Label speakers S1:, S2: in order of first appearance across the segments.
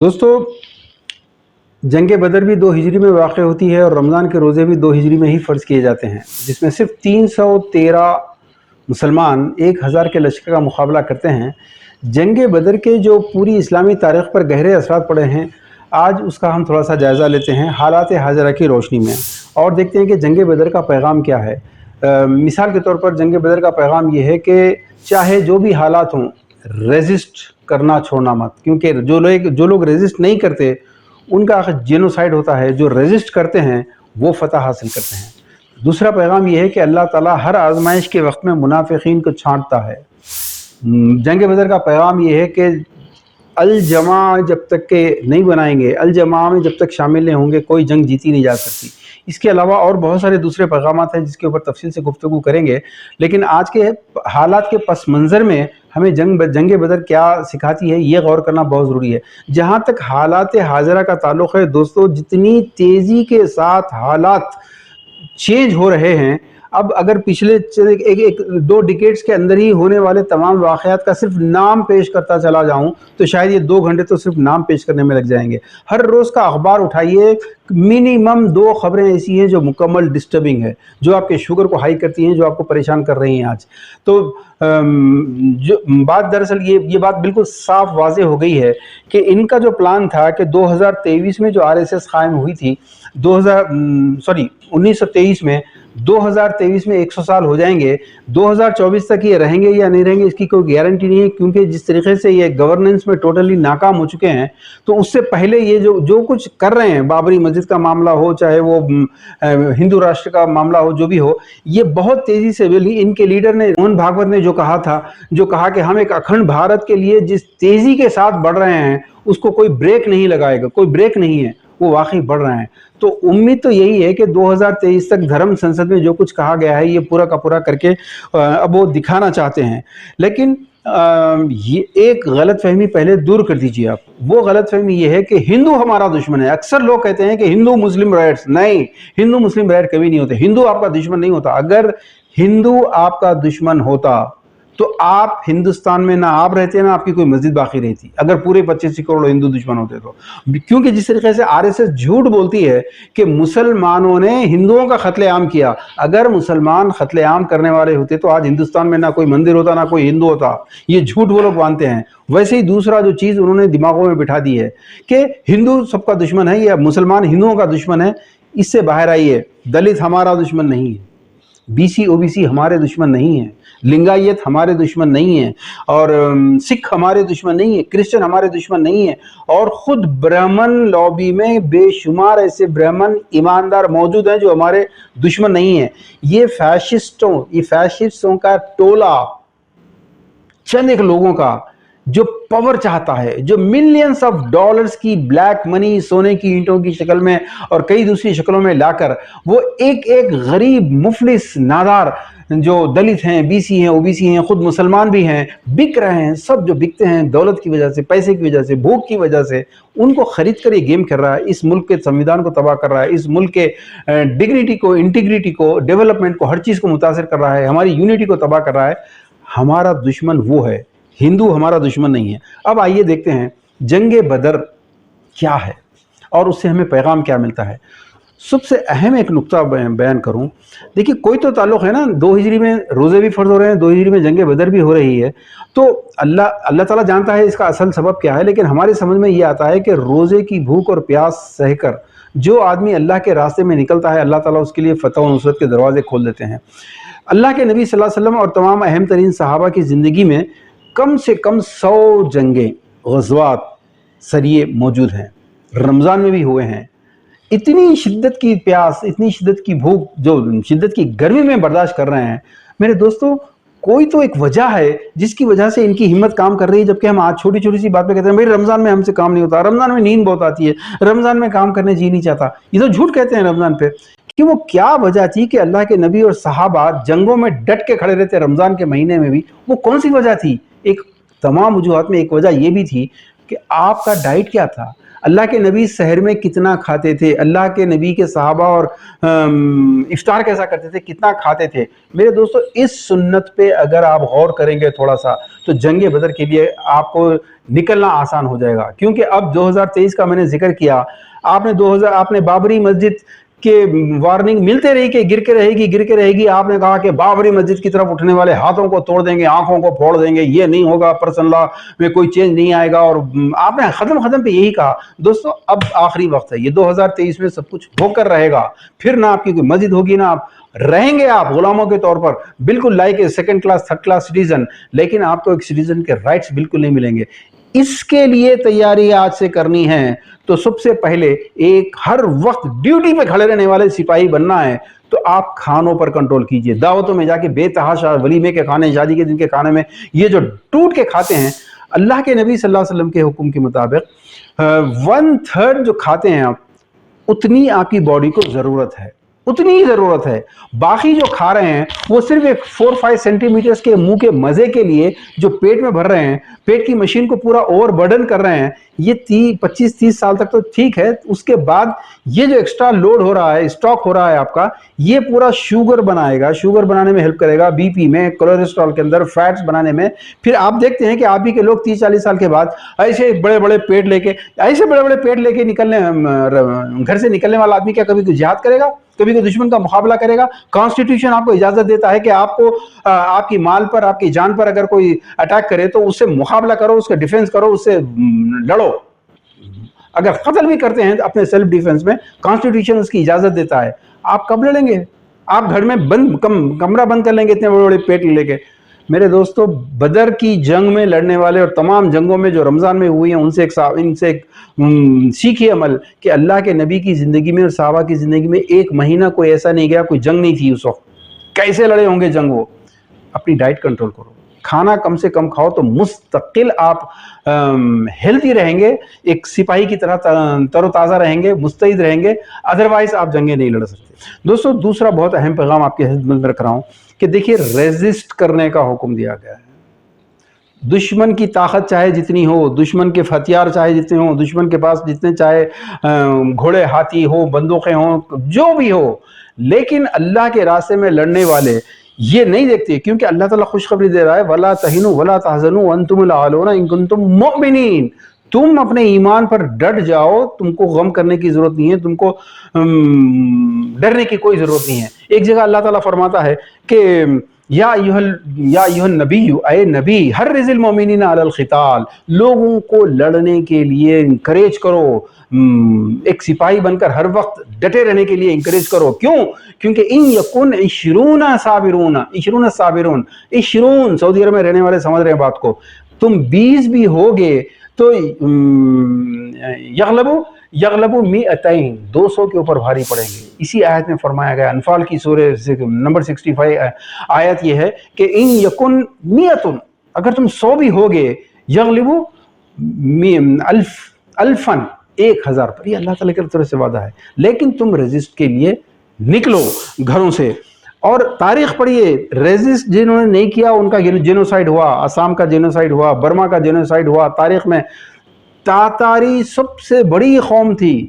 S1: دوستو جنگ بدر بھی 2 ہجری میں واقع ہوتی ہے اور رمضان کے روزے بھی 2 ہجری میں ہی فرض کیے جاتے ہیں، جس میں صرف 313 مسلمان 1000 کے لشکر کا مقابلہ کرتے ہیں۔ جنگ بدر کے جو پوری اسلامی تاریخ پر گہرے اثرات پڑے ہیں، آج اس کا ہم تھوڑا سا جائزہ لیتے ہیں حالات حاضرہ کی روشنی میں، اور دیکھتے ہیں کہ جنگ بدر کا پیغام کیا ہے۔ مثال کے طور پر جنگ بدر کا پیغام یہ ہے کہ چاہے جو بھی حالات ہوں، ریزسٹ کرنا چھوڑنا مت، کیونکہ جو لوگ ریزسٹ نہیں کرتے ان کا جینوسائیڈ ہوتا ہے، جو ریزسٹ کرتے ہیں وہ فتح حاصل کرتے ہیں۔ دوسرا پیغام یہ ہے کہ اللہ تعالیٰ ہر آزمائش کے وقت میں منافقین کو چھانٹتا ہے۔ جنگ بدر کا پیغام یہ ہے کہ الجماع جب تک کہ نہیں بنائیں گے، الجماع میں جب تک شامل نہیں ہوں گے، کوئی جنگ جیتی نہیں جا سکتی۔ اس کے علاوہ اور بہت سارے دوسرے پیغامات ہیں جس کے اوپر تفصیل سے گفتگو کریں گے، لیکن آج کے حالات کے پس منظر میں ہمیں جنگ بدر کیا سکھاتی ہے یہ غور کرنا بہت ضروری ہے۔ جہاں تک حالات حاضرہ کا تعلق ہے دوستو، جتنی تیزی کے ساتھ حالات چینج ہو رہے ہیں، اب اگر پچھلے 2 ڈیکیڈز کے اندر ہی ہونے والے تمام واقعات کا صرف نام پیش کرتا چلا جاؤں تو شاید یہ 2 گھنٹے تو صرف نام پیش کرنے میں لگ جائیں گے۔ ہر روز کا اخبار اٹھائیے، منیمم 2 خبریں ایسی ہیں جو مکمل ڈسٹربنگ ہے، جو آپ کے شوگر کو ہائی کرتی ہیں، جو آپ کو پریشان کر رہی ہیں آج تو بات دراصل یہ بات بالکل صاف واضح ہو گئی ہے کہ ان کا جو پلان تھا کہ 2023 میں جو RSS قائم ہوئی تھی، 1923 میں 2023 میں 100 سال ہو جائیں گے، 2024 تک یہ رہیں گے یا نہیں رہیں گے اس کی کوئی گارنٹی نہیں ہے، کیونکہ جس طریقے سے یہ گورننس میں ٹوٹلی ناکام ہو چکے ہیں۔ تو اس سے پہلے یہ جو کچھ کر رہے ہیں، بابری مسجد کا معاملہ ہو، چاہے وہ ہندو راشٹر کا معاملہ ہو، جو بھی ہو، یہ بہت تیزی سے ان کے لیڈر نے موہن بھاگوت نے جو کہا کہ ہم ایک اکھنڈ بھارت کے لیے جس تیزی کے ساتھ بڑھ رہے ہیں اس کو کوئی بریک نہیں لگائے گا، کوئی بریک نہیں ہے، وہ واقعی بڑھ رہے ہیں۔ تو امید تو یہی ہے کہ 2023 تک دھرم سنسد میں جو کچھ کہا گیا ہے یہ پورا کا پورا کر کے اب وہ دکھانا چاہتے ہیں، لیکن یہ ایک غلط فہمی پہلے دور کر دیجیے آپ۔ وہ غلط فہمی یہ ہے کہ ہندو ہمارا دشمن ہے۔ اکثر لوگ کہتے ہیں کہ ہندو مسلم رائٹس، نہیں، ہندو مسلم رائٹ کبھی نہیں ہوتے، ہندو آپ کا دشمن نہیں ہوتا۔ اگر ہندو آپ کا دشمن ہوتا تو آپ ہندوستان میں نہ آپ رہتے نہ آپ کی کوئی مسجد باقی رہتی، اگر پورے 25 کروڑ ہندو دشمن ہوتے تو۔ کیونکہ جس طریقے سے RSS جھوٹ بولتی ہے کہ مسلمانوں نے ہندوؤں کا قتل عام کیا، اگر مسلمان قتل عام کرنے والے ہوتے تو آج ہندوستان میں نہ کوئی مندر ہوتا نہ کوئی ہندو ہوتا۔ یہ جھوٹ وہ لوگ مانتے ہیں۔ ویسے ہی دوسرا جو چیز انہوں نے دماغوں میں بٹھا دی ہے کہ ہندو سب کا دشمن ہے یا مسلمان ہندوؤں کا دشمن ہے، اس سے باہر آئیے۔ دلت ہمارا دشمن نہیں ہے، BC OBC ہمارے دشمن نہیں ہیں، لنگایت ہمارے دشمن نہیں ہیں، اور سکھ ہمارے دشمن نہیں ہیں، کرسچن ہمارے دشمن نہیں ہیں، اور خود برہمن لابی میں بے شمار ایسے برہمن ایماندار موجود ہیں جو ہمارے دشمن نہیں ہیں۔ یہ فیشسٹوں کا ٹولہ، چند ایک لوگوں کا جو پاور چاہتا ہے، جو ملینز آف ڈالرز کی بلیک منی سونے کی اینٹوں کی شکل میں اور کئی دوسری شکلوں میں لا کر وہ ایک غریب مفلس نادار جو دلت ہیں، BC ہیں، OBC ہیں، خود مسلمان بھی ہیں، بک رہے ہیں۔ سب جو بکتے ہیں دولت کی وجہ سے، پیسے کی وجہ سے، بھوک کی وجہ سے، ان کو خرید کر یہ گیم کر رہا ہے، اس ملک کے سنویدھان کو تباہ کر رہا ہے، اس ملک کے ڈگنیٹی کو، انٹیگریٹی کو، ڈیولپمنٹ کو، ہر چیز کو متاثر کر رہا ہے، ہماری یونٹی کو تباہ کر رہا ہے۔ ہمارا دشمن وہ ہے، ہندو ہمارا دشمن نہیں ہے۔ اب آئیے دیکھتے ہیں جنگ بدر کیا ہے اور اس سے ہمیں پیغام کیا ملتا ہے۔ سب سے اہم ایک نقطہ بیان کروں، دیکھیے کوئی تو تعلق ہے نا، 2 ہجری میں روزے بھی فرض ہو رہے ہیں، 2 ہجری میں جنگ بدر بھی ہو رہی ہے، تو اللہ تعالیٰ جانتا ہے اس کا اصل سبب کیا ہے، لیکن ہمارے سمجھ میں یہ آتا ہے کہ روزے کی بھوک اور پیاس سہ کر جو آدمی اللہ کے راستے میں نکلتا ہے، اللہ تعالیٰ اس کے لیے فتح و نصرت کے دروازے کھول دیتے ہیں۔ اللہ کے نبی صلی اللہ علیہ وسلم اور تمام اہم ترین صحابہ کی زندگی میں کم سے کم 100 جنگیں، غزوات، سریے موجود ہیں، رمضان میں بھی ہوئے ہیں۔ اتنی شدت کی پیاس، اتنی شدت کی بھوک، جو شدت کی گرمی میں برداشت کر رہے ہیں، میرے دوستو کوئی تو ایک وجہ ہے جس کی وجہ سے ان کی ہمت کام کر رہی ہے، جبکہ ہم آج چھوٹی چھوٹی سی بات پہ کہتے ہیں بھائی رمضان میں ہم سے کام نہیں ہوتا، رمضان میں نیند بہت آتی ہے، رمضان میں کام کرنے جی نہیں چاہتا۔ یہ تو جھوٹ کہتے ہیں رمضان پہ، کہ وہ کیا وجہ تھی کہ اللہ کے نبی اور صحابہ جنگوں میں ڈٹ کے کھڑے رہتے رمضان کے مہینے میں بھی؟ وہ کون سی وجہ تھی؟ ایک تمام وجوہات میں ایک وجہ یہ بھی تھی کہ آپ کا ڈائٹ کیا تھا، اللہ کے نبی سحر میں کتنا کھاتے تھے, اللہ کے نبی کے صحابہ اور افطار کیسا کرتے تھے, کتنا کھاتے تھے. میرے دوستو اس سنت پہ اگر آپ غور کریں گے تھوڑا سا تو جنگ بدر کے لیے آپ کو نکلنا آسان ہو جائے گا. کیونکہ اب 2023 کا میں نے ذکر کیا, آپ نے بابری مسجد کہ وارننگ ملتے رہی کہ گر کے رہے گی, آپ نے کہا کہ بابری مسجد کی طرف اٹھنے والے ہاتھوں کو توڑ دیں گے, آنکھوں کو پھوڑ دیں گے, یہ نہیں ہوگا, پرسن لا میں کوئی چینج نہیں آئے گا, اور آپ نے ختم پہ یہی کہا. دوستو اب آخری وقت ہے, یہ 2023 میں سب کچھ ہو کر رہے گا, پھر نہ آپ کی کوئی مسجد ہوگی, نہ آپ رہیں گے آپ غلاموں کے طور پر, بالکل like second class third class citizen, لیکن آپ کو ایک سٹیزن کے رائٹس بالکل نہیں ملیں گے. اس کے لیے تیاری آج سے کرنی ہے. تو سب سے پہلے ایک ہر وقت ڈیوٹی پہ کھڑے رہنے والے سپاہی بننا ہے. تو آپ کھانوں پر کنٹرول کیجئے, دعوتوں میں جا کے بے تحاشا ولیمے کے کھانے, شادی کے دن کے کھانے میں یہ جو ٹوٹ کے کھاتے ہیں, اللہ کے نبی صلی اللہ علیہ وسلم کے حکم کے مطابق 1/3 جو کھاتے ہیں آپ, اتنی آپ کی باڈی کو ضرورت ہے, اتنی ہی ضرورت ہے. باقی جو کھا رہے ہیں وہ صرف ایک 4-5 سینٹی میٹرز کے منہ کے مزے کے لیے جو پیٹ میں بھر رہے ہیں, پیٹ کی مشین کو پورا اوور برڈن کر رہے ہیں. یہ 25-30 سال تک تو ٹھیک ہے, اس کے بعد یہ جو ایکسٹرا لوڈ ہو رہا ہے, اسٹاک ہو رہا ہے آپ کا, یہ پورا شوگر بنائے گا, شوگر بنانے میں ہیلپ کرے گا, بی پی میں, کولیسٹرول کے اندر, فیٹس بنانے میں. پھر آپ دیکھتے ہیں کہ آپ ہی کے لوگ 30-40 سال کے بعد ایسے بڑے بڑے پیٹ لے کے نکلنے, گھر سے نکلنے والا آدمی کیا کبھی کوئی جہاد کرے گا, کبھی کوئی دشمن کا مقابلہ کرے گا؟ کانسٹیٹیوشن آپ کو اجازت دیتا ہے کہ آپ کو آپ کی مال پر, آپ کی جان پر اگر کوئی اٹیک کرے تو اس سے مقابلہ کرو, اس کا ڈیفنس کرو, اس سے لڑو. اگر قتل بھی کرتے ہیں اپنے سیلف ڈیفنس میں, کانسٹیٹیوشن اس کی اجازت دیتا ہے. آپ کب لڑیں گے؟ آپ گھر میں کمرہ بند کر لیں گے اتنے بڑے بڑے پیٹ لے کے. میرے دوستو, بدر کی جنگ میں لڑنے والے اور تمام جنگوں میں جو رمضان میں ہوئی ہیں, ان سے ایک سیکھیے عمل کہ اللہ کے نبی کی زندگی میں اور صحابہ کی زندگی میں ایک مہینہ کوئی ایسا نہیں گیا, کوئی جنگ نہیں تھی اس وقت. کیسے لڑے ہوں گے جنگ وہ؟ اپنی ڈائٹ کنٹرول کرو, کھانا کم سے کم کھاؤ, تو مستقل آپ ہیلتھی رہیں گے, ایک سپاہی کی طرح تر و تازہ رہیں گے, مستعد رہیں گے. ادروائز آپ جنگیں نہیں لڑ سکتے. دوستو دوسرا بہت اہم پیغام آپ کے خدمت میں رکھ رہا ہوں کہ دیکھیے, ریزسٹ کرنے کا حکم دیا گیا ہے. دشمن کی طاقت چاہے جتنی ہو, دشمن کے ہتھیار چاہے جتنے ہوں, دشمن کے پاس جتنے چاہے گھوڑے ہاتھی ہو, بندوقیں ہوں, جو بھی ہو, لیکن اللہ کے راستے میں لڑنے والے یہ نہیں دیکھتے, کیونکہ اللہ تعالیٰ خوشخبری دے رہا ہے, وَلَا تَهِنُوا وَلَا تَحْزَنُوا وَأَنْتُمُ الْأَعْلَوْنَ إِن كُنتُم مُؤْمِنِينَ. تم اپنے ایمان پر ڈٹ جاؤ, تم کو غم کرنے کی ضرورت نہیں ہے, تم کو ڈرنے کی کوئی ضرورت نہیں ہے. ایک جگہ اللہ تعالیٰ فرماتا ہے کہ یا ایھا النبی, اے نبی, حرض المؤمنین علی القتال, لوگوں کو لڑنے کے لیے انکریج کرو, ایک سپاہی بن کر ہر وقت ڈٹے رہنے کے لیے انکریج کرو. کیوں؟ کیونکہ ان یکن 20 صابرون, 20 سعودی عرب میں رہنے والے سمجھ رہے ہیں بات کو, تم 20 بھی ہوگے تو یغلبو 200 کے اوپر بھاری پڑیں گے. اسی آیت میں فرمایا گیا, انفال کی سورہ نمبر 65 آیت یہ ہے کہ ان یکن 100, اگر تم 100 بھی ہوگے, یغلبو 1000 پر, یہ اللہ تعالیٰ کی طرف سے وعدہ ہے. لیکن تم ریزسٹ کے لیے نکلو گھروں سے. اور تاریخ پڑھیے, ریزسٹ جنہوں نے نہیں کیا ان کا جینوسائیڈ ہوا, آسام کا جینوسائیڈ ہوا, برما کا جینوسائیڈ ہوا. تاریخ میں تاتاری سب سے بڑی قوم تھی.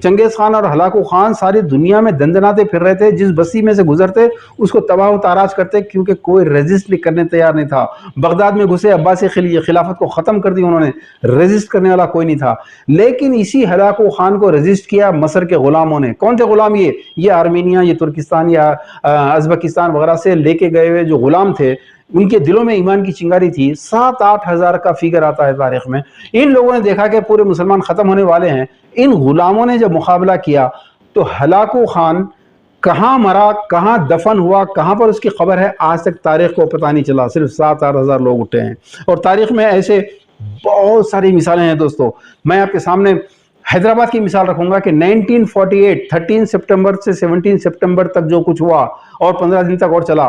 S1: چنگیز خان اور ہلاکو خان ساری دنیا میں دندناتے پھر رہے تھے, جس بستی میں سے گزرتے اس کو تباہ و تاراج کرتے, کیونکہ کوئی ریزسٹ کرنے تیار نہیں تھا. بغداد میں گھسے, عباسی خلافت کو ختم کر دی انہوں نے, ریزسٹ کرنے والا کوئی نہیں تھا. لیکن اسی ہلاکو خان کو ریزسٹ کیا مصر کے غلاموں نے. کون تھے غلام؟ یہ آرمینیا, یہ ترکستان یا ازبکستان وغیرہ سے لے کے گئے ہوئے جو غلام تھے, ان کے دلوں میں ایمان کی چنگاری تھی. 7-8 ہزار کا فگر آتا ہے تاریخ میں. ان لوگوں نے دیکھا کہ پورے مسلمان ختم ہونے والے ہیں. ان غلاموں نے جب مقابلہ کیا تو ہلاکو خان کہاں مرا, کہاں دفن ہوا, کہاں پر اس کی قبر ہے, آج تک تاریخ کو پتہ نہیں چلا. صرف 7-8 ہزار لوگ اٹھے ہیں. اور تاریخ میں ایسے بہت ساری مثالیں ہیں دوستو. میں آپ کے سامنے حیدرآباد کی مثال رکھوں گا کہ 1948 13 سپٹمبر سے 17 سپٹمبر تک جو کچھ ہوا اور 15 دن تک اور چلا,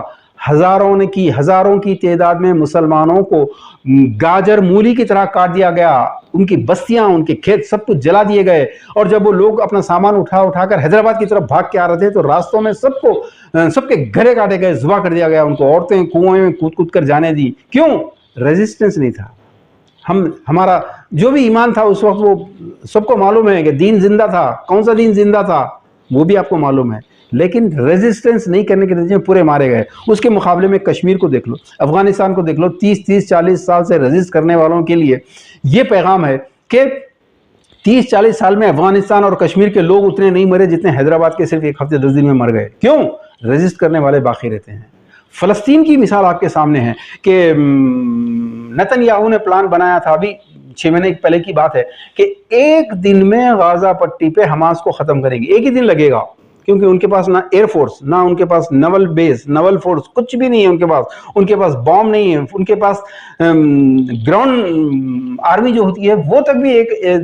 S1: ہزاروں کی تعداد میں مسلمانوں کو گاجر مولی کی طرح کاٹ دیا گیا. ان کی بستیاں, ان کے کھیت سب کچھ جلا دیے گئے. اور جب وہ لوگ اپنا سامان اٹھا کر حیدرآباد کی طرف بھاگ کے آ رہے تھے تو راستوں میں سب کے گھرے کاٹے گئے, ذبح کر دیا گیا ان کو. عورتیں کنویں میں کود کر جانے دی. کیوں؟ ریزسٹنس نہیں تھا. ہمارا جو بھی ایمان تھا اس وقت وہ سب کو معلوم ہے کہ دین زندہ تھا. کون سا دین زندہ تھا وہ بھی آپ کو معلوم ہے, لیکن ریزسٹنس نہیں کرنے کے نتیجے میں پورے مارے گئے. اس کے مقابلے میں کشمیر کو دیکھ لو, افغانستان کو دیکھ لو, 30-40 سال سے ریزسٹ کرنے والوں کے لیے یہ پیغام ہے کہ 30-40 سال میں افغانستان اور کشمیر کے لوگ اتنے نہیں مرے جتنے حیدرآباد کے صرف 1 ہفتے 10 دن میں مر گئے. کیوں؟ ریزسٹ کرنے والے باقی رہتے ہیں. فلسطین کی مثال آپ کے سامنے ہے کہ نتن یاہو نے پلان بنایا تھا, ابھی 6 مہینے پہلے کی بات ہے, کہ 1 دن میں غازہ پٹی پہ حماس کو ختم کریں گے. 1 ہی دن لگے گا, کیونکہ ان کے پاس نہ ایئر فورس, نہ ان کے پاس نیول بیس, نیول فورس, کچھ بھی نہیں ہے ان کے پاس بام نہیں ہے, ان کے پاس گراؤنڈ آرمی جو ہوتی ہے وہ تک بھی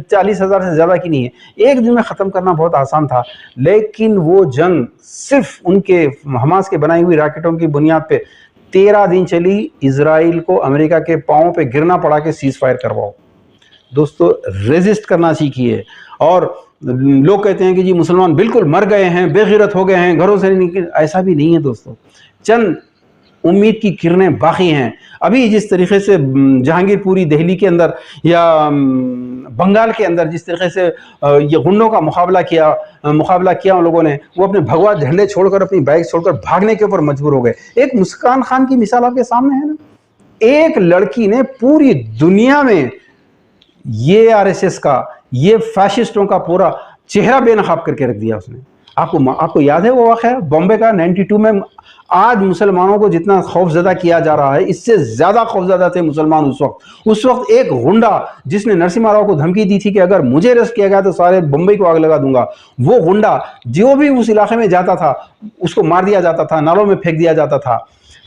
S1: 40,000 سے زیادہ کی نہیں ہے. 1 دن میں ختم کرنا بہت آسان تھا, لیکن وہ جنگ صرف ان کے حماس کے بنائی ہوئی راکٹوں کی بنیاد پہ 13 دن چلی. اسرائیل کو امریکہ کے پاؤں پہ گرنا پڑا کہ سیز فائر کرواؤ. دوستو ریزسٹ کرنا سیکھیے. اور لوگ کہتے ہیں کہ جی مسلمان بالکل مر گئے ہیں, بے غیرت ہو گئے ہیں, گھروں سے نہیں نکلے. ایسا بھی نہیں ہے دوستو, چند امید کی کرنیں باقی ہیں. ابھی جس طریقے سے جہانگیر پوری دہلی کے اندر یا بنگال کے اندر جس طریقے سے یہ غنڈوں کا مقابلہ کیا ان لوگوں نے, وہ اپنے بھگوا جھنڈے چھوڑ کر, اپنی بائک چھوڑ کر بھاگنے کے اوپر مجبور ہو گئے. ایک مسکان خان کی مثال آپ کے سامنے ہے نا. ایک لڑکی نے پوری دنیا میں یہ RSS کا, یہ فیشسٹوں کا پورا چہرہ بے نقاب کر کے رکھ دیا اس نے. آپ کو یاد ہے وہ واقعہ بامبے کا 92 میں؟ آج مسلمانوں کو جتنا خوف زدہ کیا جا رہا ہے, اس سے زیادہ خوف زدہ تھے مسلمان اس وقت. ایک غنڈا جس نے نرسمہا راؤ کو دھمکی دی تھی کہ اگر مجھے اریسٹ کیا گیا تو سارے بمبئی کو آگ لگا دوں گا, وہ غنڈا جو بھی اس علاقے میں جاتا تھا اس کو مار دیا جاتا تھا, نالوں میں پھینک دیا جاتا تھا.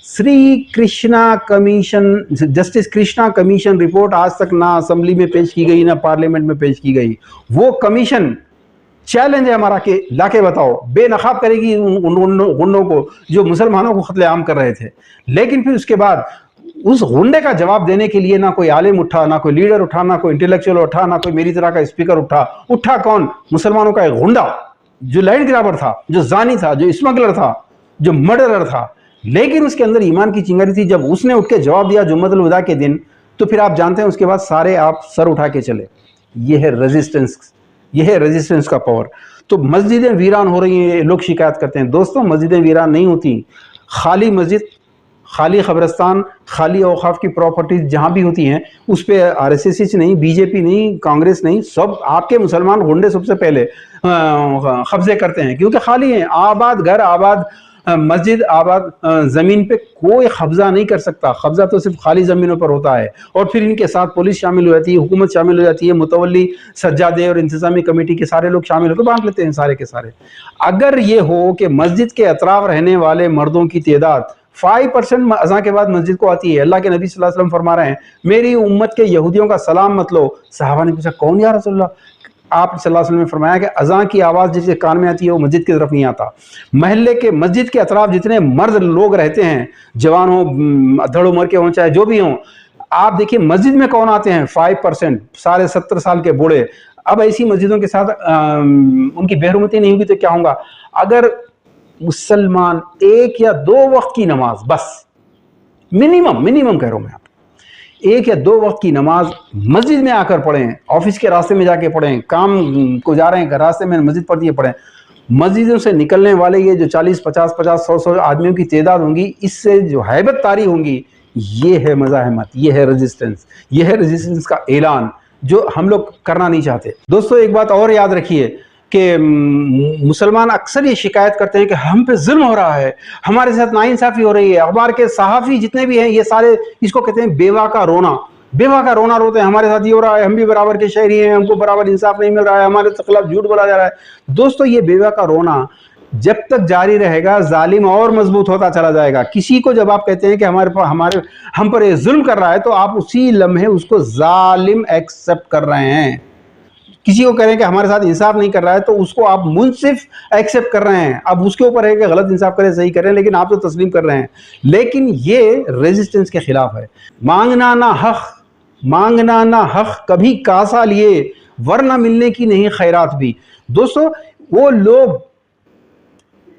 S1: Sri Krishna commission, justice Krishna commission report آج تک نہ اسمبلی میں پیش کی گئی نہ پارلیمنٹ میں پیش کی گئی. وہ کمیشن چیلنج ہے ہمارا کہ لا کے بتاؤ, بے نقاب کرے گی ان غنڈوں کو جو مسلمانوں کو قتل عام کر رہے تھے. لیکن پھر اس کے بعد اس غنڈے کا جواب دینے کے لیے نہ کوئی عالم اٹھا, نہ کوئی لیڈر اٹھا, نہ کوئی انٹلیکچوئل اٹھا, نہ کوئی میری طرح کا اسپیکر اٹھا. کون؟ مسلمانوں کا ایک غنڈا جو لینڈ گرابر تھا, جو زانی تھا, جو اسمگلر تھا, جو مرڈرر تھا. لیکن اس کے اندر ایمان کی چنگاری تھی. جب اس نے اٹھ کے جواب دیا جمعۃ الوداع کے دن, تو پھر آپ جانتے ہیں اس کے بعد سارے آپ سر اٹھا کے چلے. یہ ہے ریزسٹنس کا پاور. تو مسجدیں ویران ہو رہی ہیں, لوگ شکایت کرتے ہیں. دوستوں مسجدیں ویران نہیں ہوتی. خالی مسجد, خالی قبرستان, خالی اوقاف کی پراپرٹیز جہاں بھی ہوتی ہیں اس پہ RSS نہیں, BJP نہیں, کانگریس نہیں, سب آپ کے مسلمان غنڈے سب سے پہلے قبضے کرتے ہیں, کیونکہ خالی ہیں. آباد گھر, آباد مسجد, آباد زمین پہ کوئی قبضہ نہیں کر سکتا. قبضہ تو صرف خالی زمینوں پر ہوتا ہے. اور پھر ان کے ساتھ پولیس شامل ہو جاتی ہے, حکومت شامل ہو جاتی ہے, متولی سجادے اور انتظامی کمیٹی کے سارے لوگ شامل ہو کے بانٹ لیتے ہیں سارے کے سارے. اگر یہ ہو کہ مسجد کے اطراف رہنے والے مردوں کی تعداد 5% اذان کے بعد مسجد کو آتی ہے. اللہ کے نبی صلی اللہ علیہ وسلم فرما رہے ہیں میری امت کے یہودیوں کا سلام مت لو. صحابہ نے پوچھا کون یا رسول اللہ؟ آپ صلی اللہ علیہ وسلم نے فرمایا کہ اذان کی آواز جس کے کان میں آتی ہے وہ مسجد کی طرف نہیں آتا. محلے کے مسجد کے اطراف جتنے مرد لوگ رہتے ہیں, جوان ہوں, ادھڑ عمر کے ہوں, چاہے جو بھی ہوں, آپ دیکھیں مسجد میں کون آتے ہیں؟ 5%, سارے 70 سال کے بوڑھے. اب ایسی مسجدوں کے ساتھ ان کی بے حرمتی نہیں ہوگی تو کیا ہوگا؟ اگر مسلمان 1 یا 2 وقت کی نماز, بس منیمم کہہ رہا ہوں میں, آپ 1 یا 2 وقت کی نماز مسجد میں آ کر پڑھیں, آفس کے راستے میں جا کے پڑھیں, کام کو جا رہے ہیں راستے میں مسجد پڑھ دیے پڑھیں. مسجدوں سے نکلنے والے یہ جو 40, 50, 100 آدمیوں کی تعداد ہوں گی, اس سے جو ہیبت طاری ہوں گی, یہ ہے مزاحمت, یہ ہے ریزسٹنس کا اعلان جو ہم لوگ کرنا نہیں چاہتے. دوستو ایک بات اور یاد رکھیے کہ مسلمان اکثر یہ شکایت کرتے ہیں کہ ہم پہ ظلم ہو رہا ہے, ہمارے ساتھ ناانصافی ہو رہی ہے. اخبار کے صحافی جتنے بھی ہیں یہ سارے اس کو کہتے ہیں بیوہ کا رونا روتے ہیں. ہمارے ساتھ یہ ہو رہا ہے, ہم بھی برابر کے شہری ہیں, ہم کو برابر انصاف نہیں مل رہا ہے, ہمارے خلاف جھوٹ بولا جا رہا ہے. دوستو یہ بیوہ کا رونا جب تک جاری رہے گا ظالم اور مضبوط ہوتا چلا جائے گا. کسی کو جب آپ کہتے ہیں کہ ہم پر یہ ظلم کر رہا ہے تو آپ اسی لمحے اس کو ظالم ایکسپٹ کر رہے ہیں. کسی کو کہہ رہے ہیں کہ ہمارے ساتھ انصاف نہیں کر رہا ہے تو اس کو آپ منصف ایکسپٹ کر رہے ہیں. اب اس کے اوپر ہے کہ غلط انصاف کرے صحیح کریں, لیکن آپ تو تسلیم کر رہے ہیں. لیکن یہ ریزسٹنس کے خلاف ہے. مانگنا نہ حق کبھی کاسا لیے, ورنہ ملنے کی نہیں خیرات بھی. دوستو وہ لوگ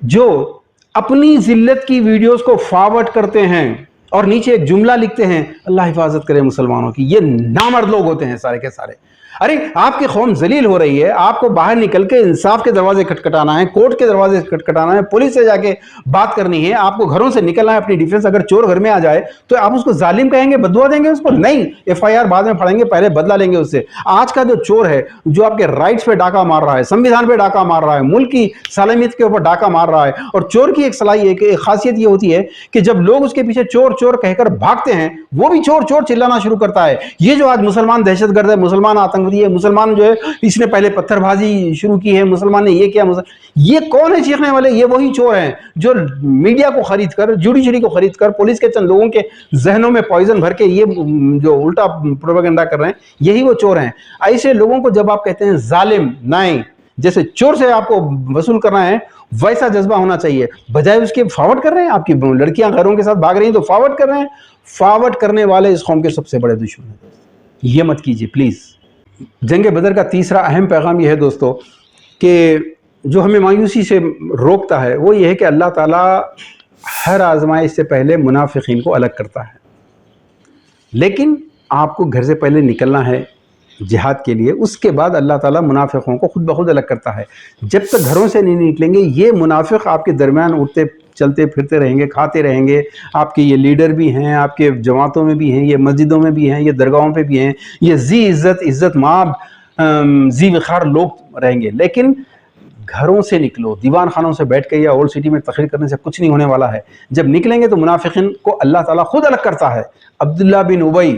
S1: جو اپنی ذلت کی ویڈیوز کو فارورڈ کرتے ہیں اور نیچے ایک جملہ لکھتے ہیں اللہ حفاظت کرے مسلمانوں کی, یہ نامرد لوگ ہوتے ہیں سارے کے سارے. ارے آپ کی قوم ذلیل ہو رہی ہے، آپ کو باہر نکل کے انصاف کے دروازے کھٹکھٹانا ہے، کورٹ کے دروازے کھٹکھٹانا ہے، پولیس سے جا کے بات کرنی ہے، آپ کو گھروں سے نکلنا ہے اپنی ڈیفنس. اگر چور گھر میں آ جائے تو آپ اس کو ظالم کہیں گے، بددعا دیں گے اس کو؟ نہیں، ایف آئی آر بعد میں پڑھیں گے، پہلے بدلہ لیں گے اس سے. آج کا جو چور ہے جو آپ کے رائٹس پہ ڈاکہ مار رہا ہے، سنویدھان پہ ڈاکہ مار رہا ہے، ملک کی سالمیت کے اوپر ڈاکہ مار رہا ہے، اور چور کی ایک خاصیت یہ ہوتی ہے کہ جب لوگ اس کے پیچھے چور چور کہہ کر بھاگتے ہیں، وہ بھی چور چور چلانا شروع کرتا ہے. یہ جو آج مسلمان دہشت گرد ہے، مسلمان آتنکوادی ہے، مسلمان جو ہے اس نے پہلے پتھر بازی شروع کی ہے، مسلمان نے یہ کیا، یہ کون ہے چیخنے والے؟ یہ وہی چور ہیں جو میڈیا کو خرید کر، جوڈیشری کو خرید کر، پولیس کے چند لوگوں کے ذہنوں میں پوائزن بھر کے یہ جو الٹا پروپیگنڈا کر رہے ہیں، یہی وہ چور ہیں. ایسے لوگوں کو جب آپ کہتے ہیں ظالم، نہیں، جیسے چور سے آپ کو وصول کرنا ہے ویسا جذبہ ہونا چاہیے، بجائے اس کے فارورڈ کر رہے ہیں. آپ کی لڑکیاں غیروں کے ساتھ بھاگ رہی ہیں تو فارورڈ کر رہے ہیں. فارورڈ کرنے والے اس قوم کے سب سے بڑے دشمن ہیں. یہ مت کیجیے پلیز. جنگ بدر کا تیسرا اہم پیغام یہ ہے دوستو کہ جو ہمیں مایوسی سے روکتا ہے وہ یہ ہے کہ اللہ تعالیٰ ہر آزمائش سے پہلے منافقین کو الگ کرتا ہے. لیکن آپ کو گھر سے پہلے نکلنا ہے جہاد کے لیے، اس کے بعد اللہ تعالیٰ منافقوں کو خود بخود الگ کرتا ہے. جب تک گھروں سے نہیں نکلیں گے یہ منافق آپ کے درمیان اٹھتے چلتے پھرتے رہیں گے، کھاتے رہیں گے. آپ کے یہ لیڈر بھی ہیں، آپ کے جماعتوں میں بھی ہیں، یہ مسجدوں میں بھی ہیں، یہ درگاہوں پہ بھی ہیں، یہ عزت مآب ذی وقار لوگ رہیں گے. لیکن گھروں سے نکلو، دیوان خانوں سے بیٹھ کے یا اولڈ سٹی میں تقریر کرنے سے کچھ نہیں ہونے والا ہے. جب نکلیں گے تو منافقین کو اللہ تعالیٰ خود الگ کرتا ہے. عبداللہ بن ابی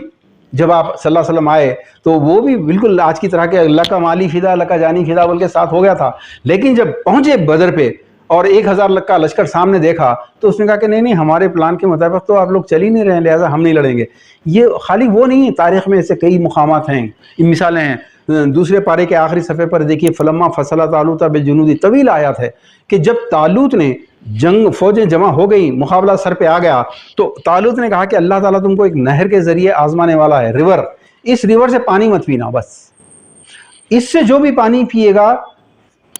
S1: جب آپ صلی اللہ علیہ وسلم آئے تو وہ بھی بالکل آج کی طرح کے اللہ کا مالی فدا، اللہ کا جانی فدا بول کے ساتھ ہو گیا تھا. لیکن جب پہنچے بدر پہ اور 1000 کا لشکر سامنے دیکھا تو اس نے کہا کہ نہیں ہمارے پلان کے مطابق تو آپ لوگ چل ہی نہیں رہے ہیں، لہٰذا ہم نہیں لڑیں گے. یہ خالی وہ نہیں ہے، تاریخ میں ایسے کئی مقامات ہیں، مثالیں ہیں. دوسرے پارے کے آخری صفحے پر دیکھیے، فلما فصل طالوت بالجنود، طویل آیات ہے کہ جب طالوت نے فوجیں جمع ہو گئی، مقابلہ سر پہ آ گیا، تو طالوت نے کہا کہ اللہ تعالیٰ تم کو ایک نہر کے ذریعے آزمانے والا ہے، ریور. اس ریور سے پانی مت پینا، بس اس سے جو بھی پانی پیے گا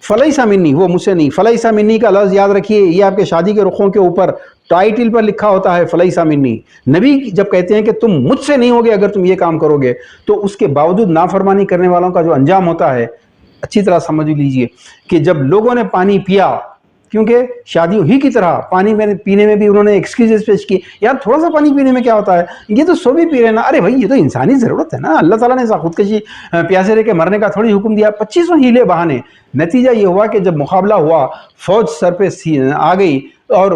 S1: فلیسا منی، وہ مجھ سے نہیں. فلیسا منی کا لفظ یاد رکھیے، یہ آپ کے شادی کے رخوں کے اوپر ٹائٹل پر لکھا ہوتا ہے، فلیسا منی. نبی جب کہتے ہیں کہ تم مجھ سے نہیں ہوگے اگر تم یہ کام کرو گے، تو اس کے باوجود نافرمانی کرنے والوں کا جو انجام ہوتا ہے اچھی طرح سمجھ لیجئے کہ جب لوگوں نے پانی پیا، کیونکہ شادیوں ہی کی طرح پانی پینے میں بھی انہوں نے ایکسکیوزز پیش کی. یار تھوڑا سا پانی پینے میں کیا ہوتا ہے، یہ تو سو بھی پی رہے نا. ارے بھائی یہ تو انسانی ضرورت ہے نا، اللہ تعالیٰ نے خودکشی پیاسے رہ کے مرنے کا تھوڑی حکم دیا. 2500 ہیلے بہانے. نتیجہ یہ ہوا کہ جب مقابلہ ہوا، فوج سر پہ آ گئی اور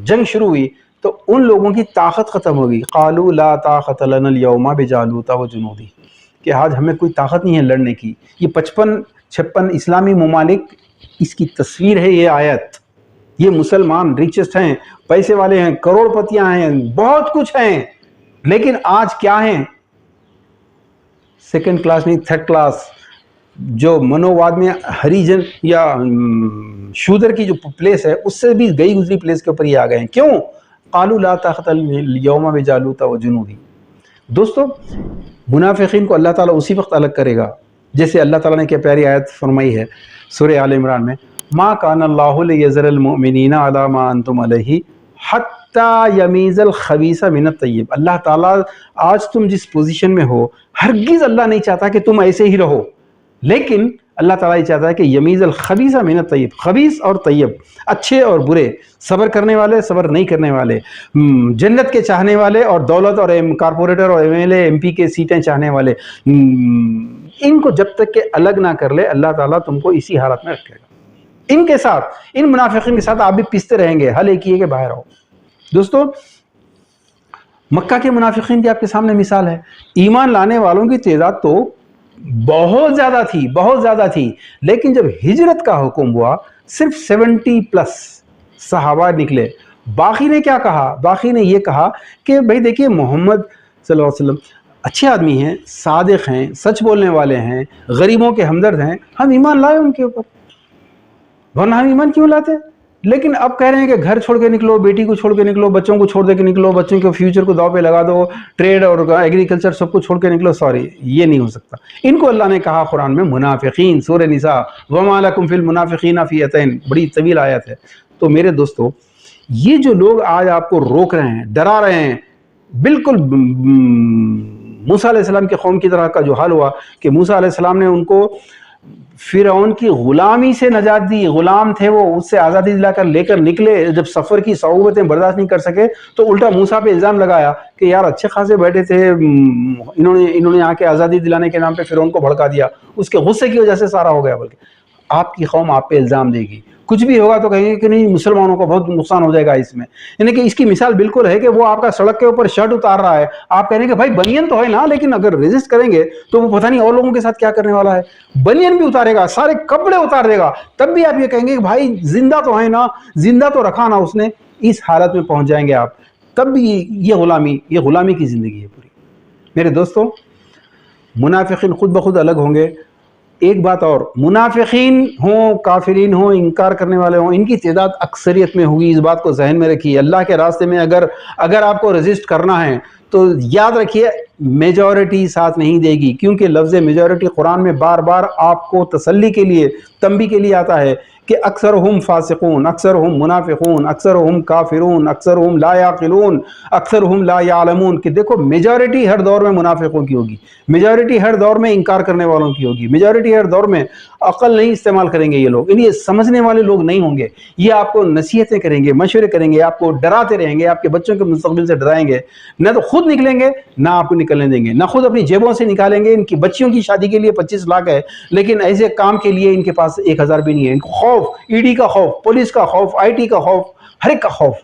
S1: جنگ شروع ہوئی تو ان لوگوں کی طاقت ختم ہو گئی. قالوا لا طاقت لنا اليوم بجالوت وجنودہ، کہ آج ہمیں کوئی طاقت نہیں ہے لڑنے کی. یہ 55-56 اسلامی ممالک، اس کی تصویر ہے یہ آیت. یہ مسلمان ریچسٹ ہیں، پیسے والے ہیں، کروڑ پتیاں ہیں، بہت کچھ ہیں، لیکن آج کیا ہیں؟ سیکنڈ کلاس نہیں، تھرڈ کلاس. جو منوواد میں ہریجن یا شودر کی جو پلیس ہے اس سے بھی گئی گزری پلیس کے اوپر یہ آ گئے ہیں. کیوں؟ قالوا لا طاقت اليوم بجالوت وجنودہ. دوستو منافقین کو اللہ تعالیٰ اسی وقت الگ کرے گا جیسے اللہ تعالیٰ نے کیا پیاری آیت فرمائی ہے سورہ آل عمران میں، ما کان اللہ لیذر المؤمنین علی ما انتم علیہ حتی یمیز الخبیث من الطیب. اللہ تعالیٰ آج تم جس پوزیشن میں ہو، ہرگز اللہ نہیں چاہتا کہ تم ایسے ہی رہو، لیکن اللہ تعالیٰ یہ چاہتا ہے کہ یمیز الخبیث من الطیب، خبیث اور طیب، اچھے اور برے، صبر کرنے والے، صبر نہیں کرنے والے، جنت کے چاہنے والے اور دولت اور کارپوریٹر اور M L A M P کے سیٹیں چاہنے والے. ان کو جب تک کہ الگ نہ کر لے اللہ تعالیٰ تم کو اسی حالت میں رکھے گا. ان کے ساتھ، ان منافقین کے ساتھ آپ بھی پستے رہیں گے، حل ایک ہی ہے کہ باہر آؤ. دوستو مکہ کے منافقین کی آپ کے سامنے مثال ہے. ایمان لانے والوں کی تعداد تو بہت زیادہ تھی، لیکن جب ہجرت کا حکم ہوا صرف 70+ صحابہ نکلے. باقی نے کیا کہا؟ باقی نے یہ کہا کہ بھئی دیکھیے محمد صلی اللہ علیہ وسلم اچھے آدمی ہیں، صادق ہیں، سچ بولنے والے ہیں، غریبوں کے ہمدرد ہیں، ہم ایمان لائے ان کے اوپر، ورنہ ہم ایمان کیوں لاتے؟ لیکن اب کہہ رہے ہیں کہ گھر چھوڑ کے نکلو، بیٹی کو چھوڑ کے نکلو، بچوں کو چھوڑ دے کے نکلو، بچوں کے فیوچر کو داؤ پہ لگا دو، ٹریڈ اور ایگریکلچر سب کو چھوڑ کے نکلو. سوری، یہ نہیں ہو سکتا. ان کو اللہ نے کہا قرآن میں منافقین، سورہ نساء، وما لکم فی المنافقین فئتین، بڑی طویل آیت ہے. تو میرے دوستو یہ جو لوگ آج آپ کو روک رہے ہیں، ڈرا رہے ہیں، بالکل موسیٰ علیہ السلام کے قوم کی طرح کا جو حال ہوا کہ موسیٰ علیہ السلام نے ان کو فرعون کی غلامی سے نجات دی، غلام تھے وہ، اس سے آزادی دلا کر لے کر نکلے، جب سفر کی صعوبتیں برداشت نہیں کر سکے تو الٹا موسیٰ پہ الزام لگایا کہ یار اچھے خاصے بیٹھے تھے، انہوں نے آ کے آزادی دلانے کے نام پہ فرعون کو بھڑکا دیا، اس کے غصے کی وجہ سے سارا ہو گیا۔ بلکہ آپ کی قوم آپ پہ الزام دے گی، کچھ بھی ہوگا تو کہیں گے کہ نہیں مسلمانوں کو بہت نقصان ہو جائے گا اس میں۔ یعنی کہ اس کی مثال بالکل ہے کہ وہ آپ کا سڑک کے اوپر شرٹ اتار رہا ہے، آپ کہیں گے بھائی بنین تو ہے نا، لیکن اگر ریزسٹ کریں گے تو وہ پتہ نہیں اور لوگوں کے ساتھ کیا کرنے والا ہے، بنین بھی اتارے گا، سارے کپڑے اتار دے گا، تب بھی آپ یہ کہیں گے کہ بھائی زندہ تو ہے نا، زندہ تو رکھا نا اس نے۔ اس حالت میں پہنچ جائیں گے آپ، تب بھی یہ غلامی کی زندگی ہے پوری۔ میرے دوستو، منافقین خود بخود الگ ہوں گے۔ ایک بات اور، منافقین ہوں، کافرین ہوں، انکار کرنے والے ہوں، ان کی تعداد اکثریت میں ہوگی، اس بات کو ذہن میں رکھیے۔ اللہ کے راستے میں اگر آپ کو ریزسٹ کرنا ہے تو یاد رکھیے میجورٹی ساتھ نہیں دے گی، کیونکہ لفظ میجورٹی قرآن میں بار بار آپ کو تسلی کے لیے، تنبیہ کے لیے آتا ہے کہ اکثرہم فاسقون، اکثرہم منافقون، اکثرہم کافرون، اکثرہم لا یعقلون، اکثرہم لا یعلمون، کہ دیکھو میجورٹی ہر دور میں منافقوں کی ہوگی، میجورٹی ہر دور میں انکار کرنے والوں کی ہوگی، میجورٹی ہر دور میں عقل نہیں استعمال کریں گے یہ لوگ، یہ سمجھنے والے لوگ نہیں ہوں گے، یہ آپ کو نصیحتیں کریں گے، مشورے کریں گے، آپ کو ڈراتے رہیں گے، آپ کے بچوں کے مستقبل سے ڈرائیں گے، نہ تو خود نکلیں گے نہ آپ کو نکلنے دیں گے، نہ خود اپنی جیبوں سے نکالیں گے۔ ان کی بچیوں کی شادی کے لیے 25 لاکھ ہے، لیکن ایسے کام کے لیے ان کے پاس 1000 بھی نہیں ہے۔ ان کو خوف، ED کا خوف، پولیس کا خوف، IT کا خوف، ہر ایک کا خوف۔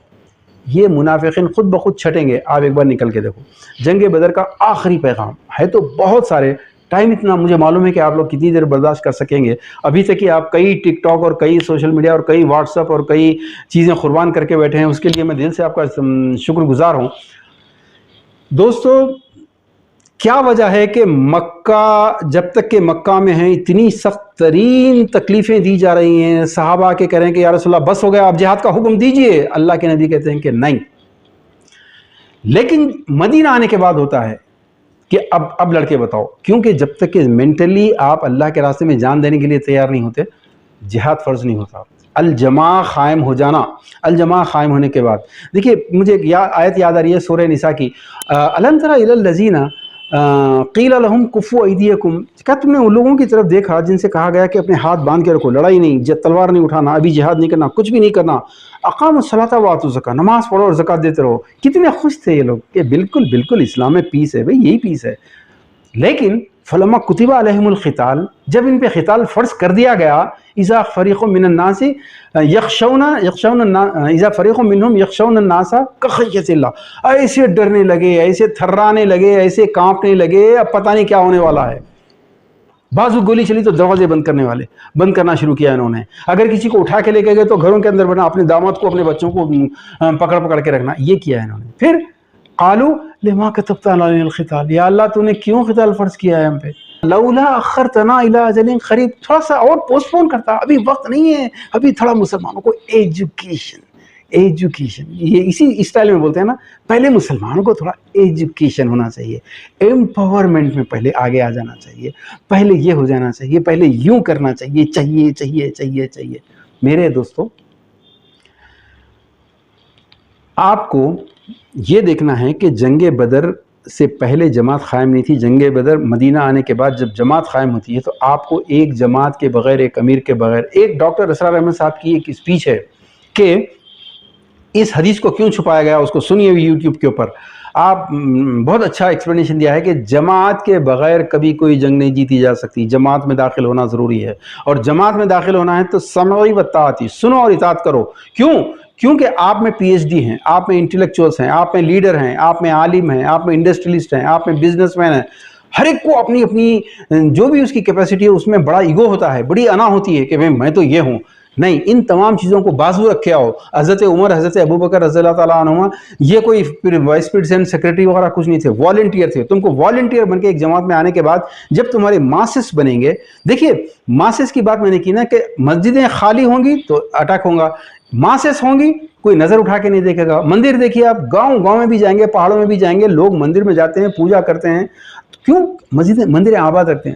S1: یہ منافقین خود بخود چھٹیں گے۔ آپ ایک بار نکل کے دیکھو جنگ بدر کا آخری پیغام ہے، تو بہت سارے ٹائم اتنا مجھے معلوم ہے کہ آپ لوگ کتنی دیر برداشت کر سکیں گے۔ ابھی تک کہ آپ کئی ٹک ٹاک اور کئی سوشل میڈیا اور کئی واٹس ایپ اور کئی چیزیں قربان کر کے بیٹھے ہیں، اس کے لیے میں دل سے آپ کا شکر گزار ہوں۔ دوستو، کیا وجہ ہے کہ مکہ، جب تک کہ مکہ میں ہیں، اتنی سخت ترین تکلیفیں دی جا رہی ہیں؟ صحابہ کے کہہ رہے ہیں کہ یا رسول اللہ بس ہو گیا، آپ جہاد کا حکم دیجئے۔ اللہ کے نبی کہتے ہیں کہ نہیں۔ لیکن مدینہ آنے کے بعد ہوتا ہے کہ اب لڑکے بتاؤ، کیونکہ جب تک کہ مینٹلی آپ اللہ کے راستے میں جان دینے کے لیے تیار نہیں ہوتے، جہاد فرض نہیں ہوتا۔ الجماع قائم ہو جانا، الجماع قائم ہونے کے بعد دیکھیے، مجھے آیت یاد آ رہی ہے سورہ نساء کی، الم تر الی الذین قیل لہم کفوا ایدیکم، کیا تم نے ان لوگوں کی طرف دیکھا جن سے کہا گیا کہ اپنے ہاتھ باندھ کے رکھو، لڑائی نہیں، تلوار نہیں اٹھانا، ابھی جہاد نہیں کرنا، کچھ بھی نہیں کرنا، اقاموا الصلاۃ وآتوا الزکاۃ، نماز پڑھو اور زکوٰۃ دیتے رہو۔ کتنے خوش تھے یہ لوگ کہ بالکل اسلام میں پیس ہے، بھئی یہی پیس ہے۔ لیکن فلما کتب علیہم القتال، جب ان پہ قتال فرض کر دیا گیا، اذا فریق من الناس یخشون اذا فریق منہم یخشون الناس کخشیۃ اللہ، ایسے ڈرنے لگے، ایسے تھرانے لگے، ایسے کانپنے لگے، اب پتہ نہیں کیا ہونے والا ہے۔ بازو گولی چلی تو دروازے بند کرنا شروع کیا انہوں نے۔ اگر کسی کو اٹھا کے لے کے گئے تو گھروں کے اندر بنا، اپنے داماد کو، اپنے بچوں کو پکڑ کے رکھنا، یہ کیا ہے انہوں نے۔ پھر قالوا لما كتبت علينا القتال، یا اللہ تو نے کیوں قتال فرض کیا ہے ہم پہ؟ لولا اخرتنا الى اجل قریب، تھوڑا سا اور پوسٹ پون کرتا، ابھی وقت نہیں ہے، ابھی تھوڑا مسلمانوں کو ایجوکیشن، یہ اسی اسٹائل میں بولتے ہیں نا، پہلے مسلمانوں کو تھوڑا ایجوکیشن ہونا چاہیے، ایمپاورمنٹ میں پہلے آگے آ جانا چاہیے، پہلے یہ ہو جانا چاہیے، پہلے یوں کرنا چاہیے۔ میرے دوستو، آپ کو یہ دیکھنا ہے کہ جنگ بدر سے پہلے جماعت قائم نہیں تھی۔ جنگ بدر مدینہ آنے کے بعد جب جماعت قائم ہوتی ہے تو آپ کو ایک جماعت کے بغیر، ایک امیر کے بغیر، ایک ڈاکٹر اسرار احمد صاحب کی ایک اسپیچ ہے کہ اس حدیث کو کیوں چھپایا گیا، اس کو سنیے یوٹیوب کے اوپر۔ آپ بہت اچھا ایکسپلینیشن دیا ہے کہ جماعت کے بغیر کبھی کوئی جنگ نہیں جیتی جا سکتی، جماعت میں داخل ہونا ضروری ہے، اور جماعت میں داخل ہونا ہے تو سمعی و طاعتی، سنو اور اطاعت کرو۔ کیونکہ آپ میں PhD ہیں، آپ میں انٹلیکچوئلس ہیں، آپ میں لیڈر ہیں، آپ میں عالم ہیں، آپ میں انڈسٹریلسٹ ہیں، آپ میں بزنس مین ہیں، ہر ایک کو اپنی جو بھی اس کی کیپیسٹی ہے اس میں بڑا ایگو ہوتا ہے، بڑی انا ہوتی ہے کہ میں تو یہ ہوں۔ نہیں، ان تمام چیزوں کو بازو رکھے آؤ۔ حضرت عمر، حضرت ابوبکر رضی اللہ تعالیٰ عنہما، یہ کوئی وائس پریزیڈنٹ، سیکریٹری وغیرہ کچھ نہیں تھے، والنٹیئر تھے۔ تم کو والنٹیئر بن کے ایک جماعت میں آنے کے بعد جب تمہارے ماسس بنیں گے، دیکھیے ماسس کی بات میں نے کی نا کہ مسجدیں خالی ہوں گی تو اٹیک ہوگا، ماسس ہوں گی کوئی نظر اٹھا کے نہیں دیکھے گا۔ مندر دیکھیے آپ، گاؤں میں بھی جائیں گے، پہاڑوں میں بھی جائیں گے، لوگ مندر میں جاتے ہیں، پوجا کرتے ہیں، کیوں؟ مندریں آباد رکھتے ہیں۔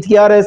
S1: TRS,